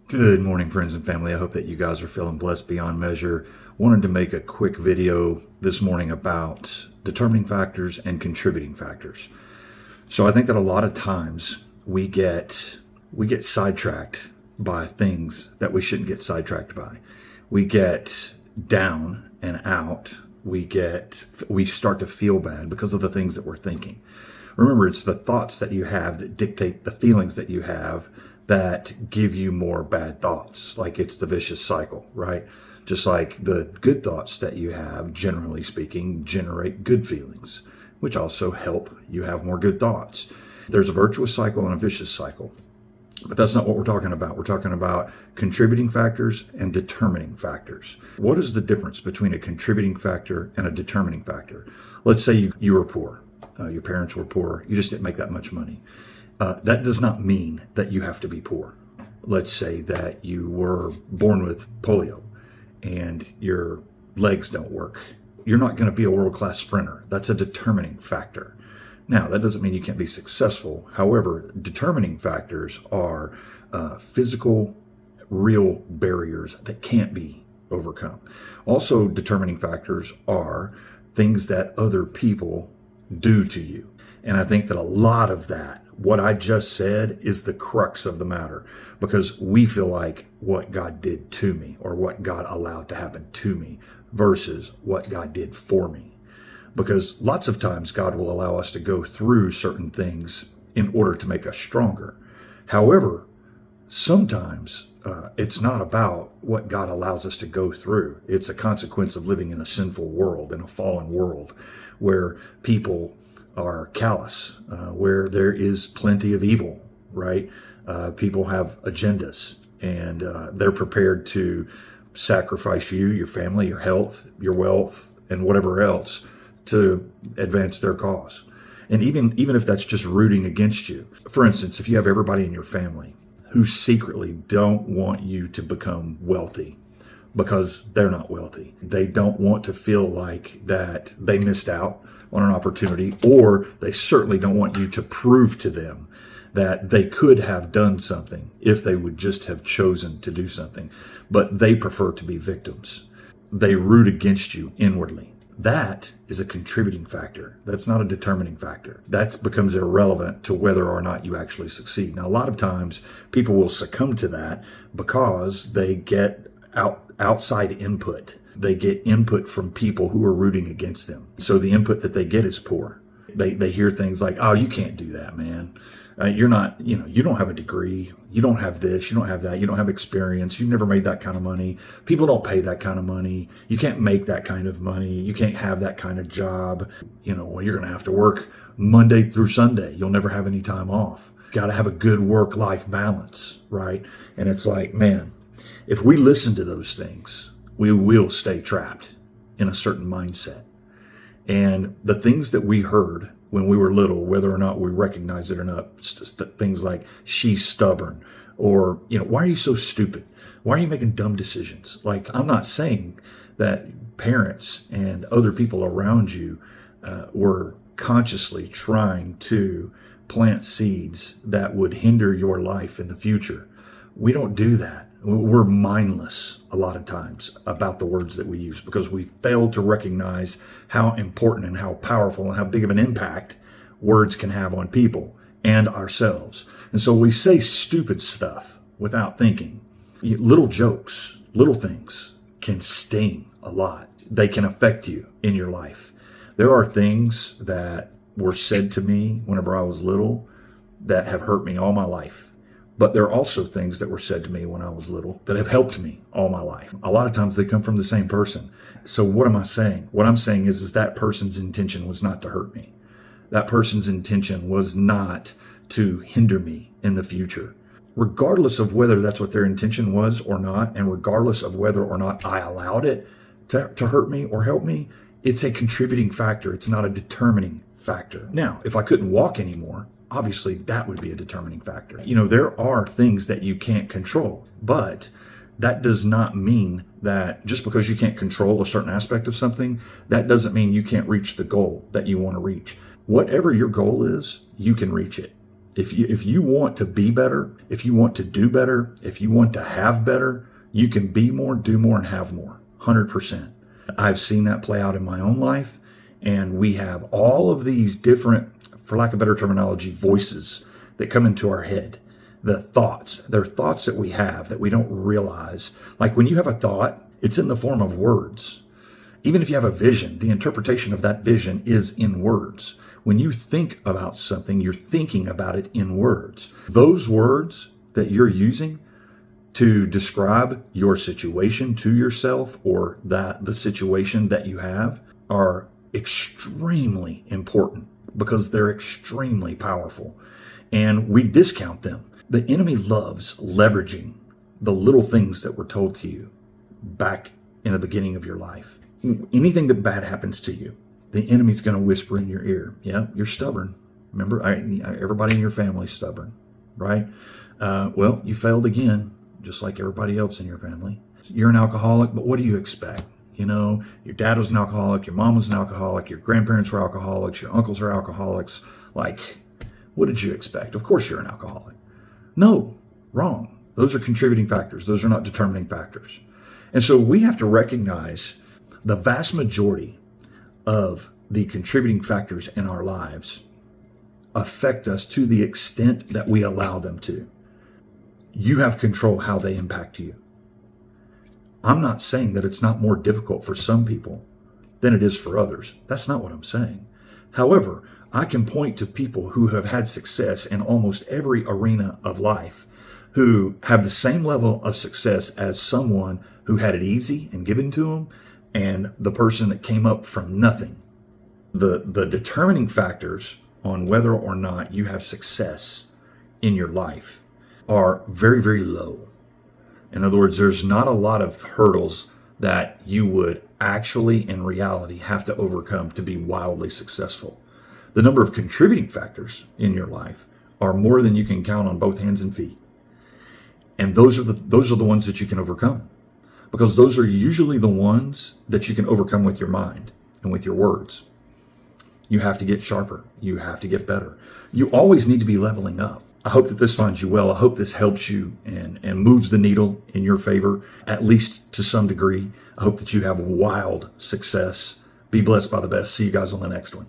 Good morning, friends and family. I hope that you guys are feeling blessed beyond measure. Wanted to make a quick video this morning about determining factors and contributing factors. So I think that a lot of times we get sidetracked by things that we shouldn't get sidetracked by. We get down and out. We start to feel bad because of the things that we're thinking. Remember, it's the thoughts that you have that dictate the feelings that you have that give you more bad thoughts. Like it's the vicious cycle, right? Just like the good thoughts that you have, generally speaking, generate good feelings, which also help you have more good thoughts. There's a virtuous cycle and a vicious cycle, but that's not what we're talking about. We're talking about contributing factors and determining factors. What is the difference between a contributing factor and a determining factor? Let's say you were poor. Your parents were poor. You just didn't make that much money. That does not mean that you have to be poor. Let's say that you were born with polio and your legs don't work. You're not going to be a world-class sprinter. That's a determining factor. Now, that doesn't mean you can't be successful. However, determining factors are physical, real barriers that can't be overcome. Also, determining factors are things that other people do to you. And I think that a lot of that, what I just said, is the crux of the matter, because we feel like what God did to me or what God allowed to happen to me versus what God did for me. Because lots of times God will allow us to go through certain things in order to make us stronger. However, sometimes it's not about what God allows us to go through. It's a consequence of living in a sinful world, in a fallen world, where people are callous, where there is plenty of evil, right? People have agendas, and they're prepared to sacrifice you, your family, your health, your wealth, and whatever else to advance their cause. And even if that's just rooting against you. For instance, if you have everybody in your family who secretly don't want you to become wealthy because they're not wealthy, they don't want to feel like that they missed out on an opportunity, or they certainly don't want you to prove to them that they could have done something if they would just have chosen to do something, but they prefer to be victims. They root against you inwardly. That is a contributing factor. That's not a determining factor. That becomes irrelevant to whether or not you actually succeed. Now, a lot of times people will succumb to that because they get outside input. They get input from people who are rooting against them. So the input that they get is poor. They hear things like, "Oh, you can't do that, man. You're not, you don't have a degree. You don't have this. You don't have that. You don't have experience. You've never made that kind of money. People don't pay that kind of money. You can't make that kind of money. You can't have that kind of job. Well, you're going to have to work Monday through Sunday. You'll never have any time off. Got to have a good work-life balance," right? And it's like, man, if we listen to those things, we will stay trapped in a certain mindset. And the things that we heard when we were little, whether or not we recognize it or not, things like, "She's stubborn," or, "Why are you so stupid? Why are you making dumb decisions?" Like, I'm not saying that parents and other people around you were consciously trying to plant seeds that would hinder your life in the future. We don't do that. We're mindless a lot of times about the words that we use because we fail to recognize how important and how powerful and how big of an impact words can have on people and ourselves. And so we say stupid stuff without thinking. Little jokes, little things can sting a lot. They can affect you in your life. There are things that were said to me whenever I was little that have hurt me all my life. But there are also things that were said to me when I was little that have helped me all my life. A lot of times they come from the same person. So what am I saying? What I'm saying is that person's intention was not to hurt me. That person's intention was not to hinder me in the future. Regardless of whether that's what their intention was or not, and regardless of whether or not I allowed it to hurt me or help me, it's a contributing factor. It's not a determining factor. Now, if I couldn't walk anymore, obviously that would be a determining factor. There are things that you can't control, but that does not mean that just because you can't control a certain aspect of something, that doesn't mean you can't reach the goal that you want to reach. Whatever your goal is, you can reach it. If you want to be better, if you want to do better, if you want to have better, you can be more, do more, and have more. 100%. I've seen that play out in my own life. And we have all of these different, for lack of better terminology, voices that come into our head. The thoughts, they're thoughts that we have that we don't realize. Like when you have a thought, it's in the form of words. Even if you have a vision, the interpretation of that vision is in words. When you think about something, you're thinking about it in words. Those words that you're using to describe your situation to yourself, or that the situation that you have, are extremely important because they're extremely powerful, and we discount them. The enemy loves leveraging the little things that were told to you back in the beginning of your life. Anything that bad happens to you, the enemy's going to whisper in your ear, yeah, you're stubborn. Remember, everybody in your family's stubborn, right? Well, you failed again, just like everybody else in your family. You're an alcoholic, but what do you expect? You know, your dad was an alcoholic, your mom was an alcoholic, your grandparents were alcoholics, your uncles are alcoholics. Like, what did you expect? Of course you're an alcoholic. No, wrong. Those are contributing factors. Those are not determining factors. And so we have to recognize the vast majority of the contributing factors in our lives affect us to the extent that we allow them to. You have control how they impact you. I'm not saying that it's not more difficult for some people than it is for others. That's not what I'm saying. However, I can point to people who have had success in almost every arena of life, who have the same level of success as someone who had it easy and given to them, and the person that came up from nothing. The determining factors on whether or not you have success in your life are very, very low. In other words, there's not a lot of hurdles that you would actually, in reality, have to overcome to be wildly successful. The number of contributing factors in your life are more than you can count on both hands and feet. And those are the ones that you can overcome, because those are usually the ones that you can overcome with your mind and with your words. You have to get sharper. You have to get better. You always need to be leveling up. I hope that this finds you well. I hope this helps you and moves the needle in your favor, at least to some degree. I hope that you have wild success. Be blessed by the best. See you guys on the next one.